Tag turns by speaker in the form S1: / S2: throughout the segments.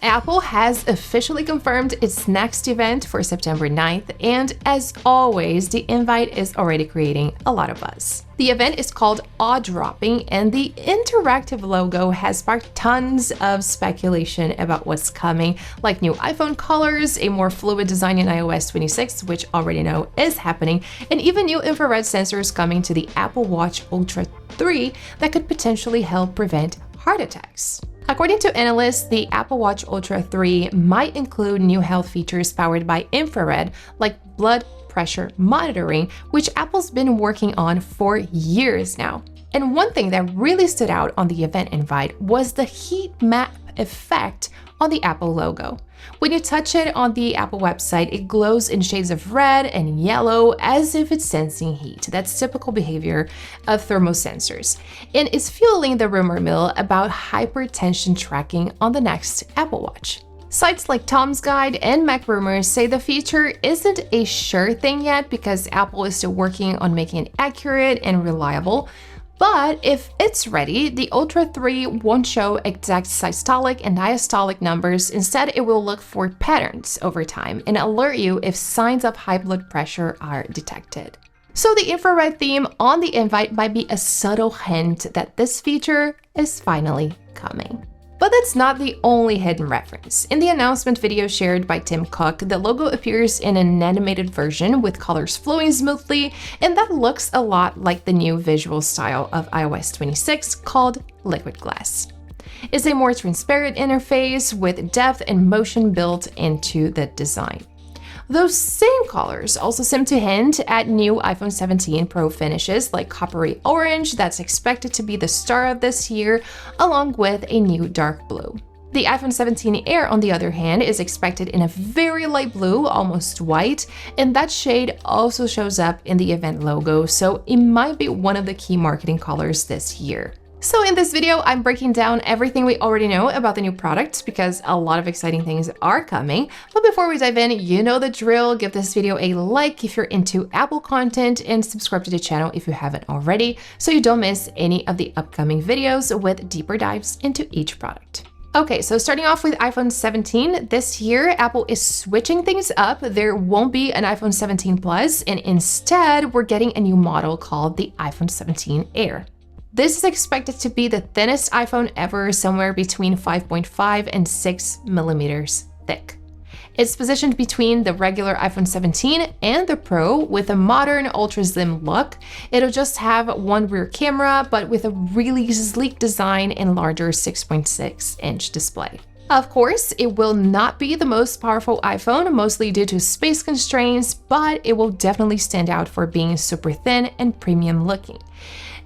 S1: Apple has officially confirmed its next event for September 9th, and as always, the invite is already creating a lot of buzz. The event is called Awe Dropping, and the interactive logo has sparked tons of speculation about what's coming, like new iPhone colors, a more fluid design in iOS 26, which already know is happening, and even new infrared sensors coming to the Apple Watch Ultra 3 that could potentially help prevent heart attacks. According to analysts, the Apple Watch Ultra 3 might include new health features powered by infrared, like blood pressure monitoring, which Apple's been working on for years now. And one thing that really stood out on the event invite was the heat map effect on the Apple logo. When you touch it on the Apple website, it glows in shades of red and yellow as if it's sensing heat. That's typical behavior of thermosensors, and is fueling the rumor mill about hypertension tracking on the next Apple Watch. Sites like Tom's Guide and Mac Rumors say the feature isn't a sure thing yet because Apple is still working on making it accurate and reliable. But if it's ready, the Ultra 3 won't show exact systolic and diastolic numbers. Instead, it will look for patterns over time and alert you if signs of high blood pressure are detected. So the infrared theme on the invite might be a subtle hint that this feature is finally coming. But that's not the only hidden reference. In the announcement video shared by Tim Cook, the logo appears in an animated version with colors flowing smoothly, and that looks a lot like the new visual style of iOS 26 called Liquid Glass. It's a more transparent interface with depth and motion built into the design. Those same colors also seem to hint at new iPhone 17 Pro finishes like coppery orange that's expected to be the star of this year, along with a new dark blue. The iPhone 17 Air, on the other hand, is expected in a very light blue, almost white, and that shade also shows up in the event logo, so it might be one of the key marketing colors this year. So in this video, I'm breaking down everything we already know about the new products because a lot of exciting things are coming. But before we dive in, you know the drill. Give this video a like if you're into Apple content and subscribe to the channel if you haven't already so you don't miss any of the upcoming videos with deeper dives into each product. Okay, so starting off with iPhone 17, this year Apple is switching things up. There won't be an iPhone 17 Plus, and instead we're getting a new model called the iPhone 17 Air. This is expected to be the thinnest iPhone ever, somewhere between 5.5 and 6 millimeters thick. It's positioned between the regular iPhone 17 and the Pro with a modern ultra slim look. It'll just have one rear camera, but with a really sleek design and larger 6.6-inch display. Of course, it will not be the most powerful iPhone, mostly due to space constraints, but it will definitely stand out for being super thin and premium looking.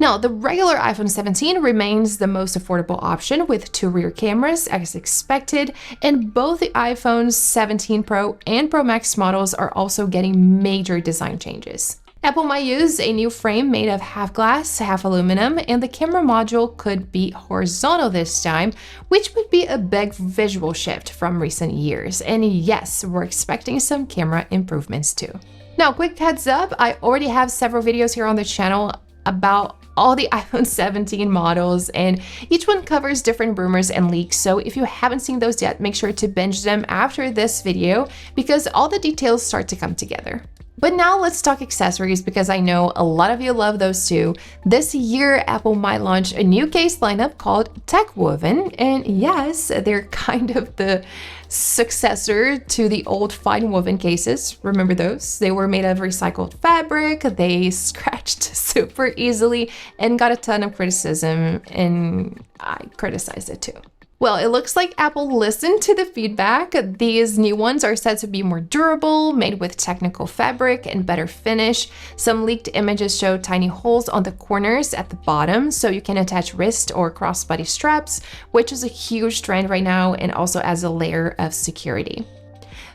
S1: Now, the regular iPhone 17 remains the most affordable option with two rear cameras as expected, and both the iPhone 17 Pro and Pro Max models are also getting major design changes. Apple might use a new frame made of half glass, half aluminum, and the camera module could be horizontal this time, which would be a big visual shift from recent years. And yes, we're expecting some camera improvements too. Now, quick heads up, I already have several videos here on the channel about all the iPhone 17 models, and each one covers different rumors and leaks, so if you haven't seen those yet, make sure to binge them after this video because all the details start to come together. But now let's talk accessories because I know a lot of you love those too. This year, Apple might launch a new case lineup called Tech Woven, and yes, they're kind of the successor to the old fine woven cases. Remember those? They were made of recycled fabric, they scratched super easily, and got a ton of criticism, and I criticized it too. Well, it looks like Apple listened to the feedback. These new ones are said to be more durable, made with technical fabric and better finish. Some leaked images show tiny holes on the corners at the bottom, so you can attach wrist or crossbody straps, which is a huge trend right now and also as a layer of security.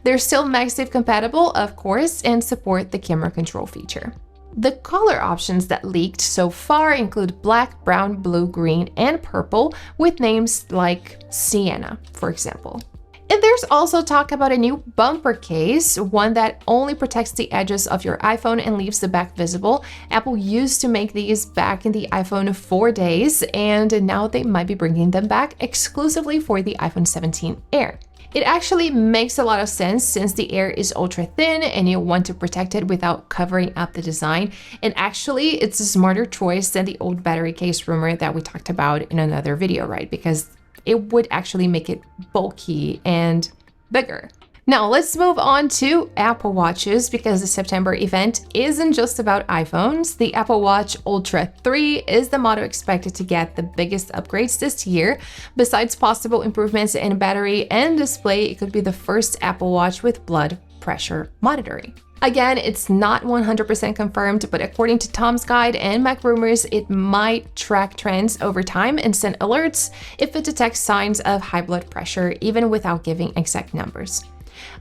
S1: They're still MagSafe compatible, of course, and support the camera control feature. The color options that leaked so far include black, brown, blue, green, and purple, with names like Sienna, for example. And there's also talk about a new bumper case, one that only protects the edges of your iPhone and leaves the back visible. Apple used to make these back in the iPhone 4 days, and now they might be bringing them back exclusively for the iPhone 17 Air. It actually makes a lot of sense since the Air is ultra thin and you want to protect it without covering up the design. And actually, it's a smarter choice than the old battery case rumor that we talked about in another video, right? Because it would actually make it bulky and bigger. Now let's move on to Apple Watches because the September event isn't just about iPhones. The Apple Watch Ultra 3 is the model expected to get the biggest upgrades this year. Besides possible improvements in battery and display, it could be the first Apple Watch with blood pressure monitoring. Again, it's not 100% confirmed, but according to Tom's Guide and Mac Rumors, it might track trends over time and send alerts if it detects signs of high blood pressure, even without giving exact numbers.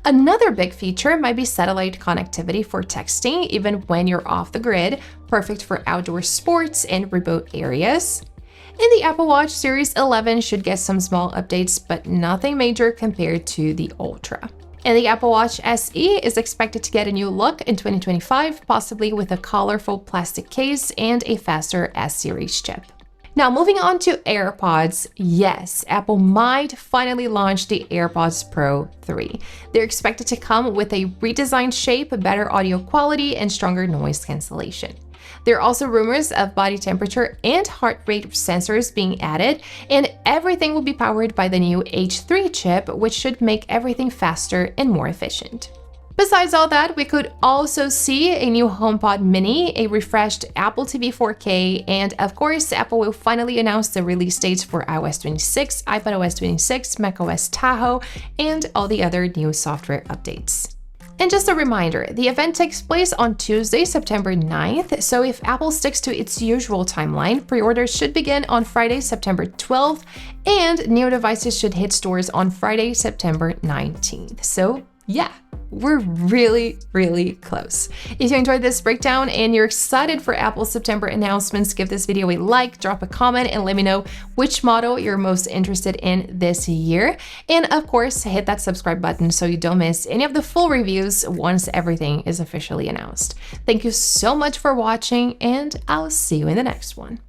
S1: Another big feature might be satellite connectivity for texting, even when you're off the grid, perfect for outdoor sports and remote areas. And the Apple Watch Series 11 should get some small updates, but nothing major compared to the Ultra. And the Apple Watch SE is expected to get a new look in 2025, possibly with a colorful plastic case and a faster S-series chip. Now, moving on to AirPods, yes, Apple might finally launch the AirPods Pro 3. They're expected to come with a redesigned shape, better audio quality, and stronger noise cancellation. There are also rumors of body temperature and heart rate sensors being added, and everything will be powered by the new H3 chip, which should make everything faster and more efficient. Besides all that, we could also see a new HomePod Mini, a refreshed Apple TV 4K, and of course, Apple will finally announce the release dates for iOS 26, iPadOS 26, macOS Tahoe, and all the other new software updates. And just a reminder, the event takes place on Tuesday, September 9th, so if Apple sticks to its usual timeline, pre-orders should begin on Friday, September 12th, and new devices should hit stores on Friday, September 19th. So yeah, we're really, really close. If you enjoyed this breakdown and you're excited for Apple's September announcements, give this video a like, drop a comment, and let me know which model you're most interested in this year. And of course, hit that subscribe button so you don't miss any of the full reviews once everything is officially announced. Thank you so much for watching, and I'll see you in the next one.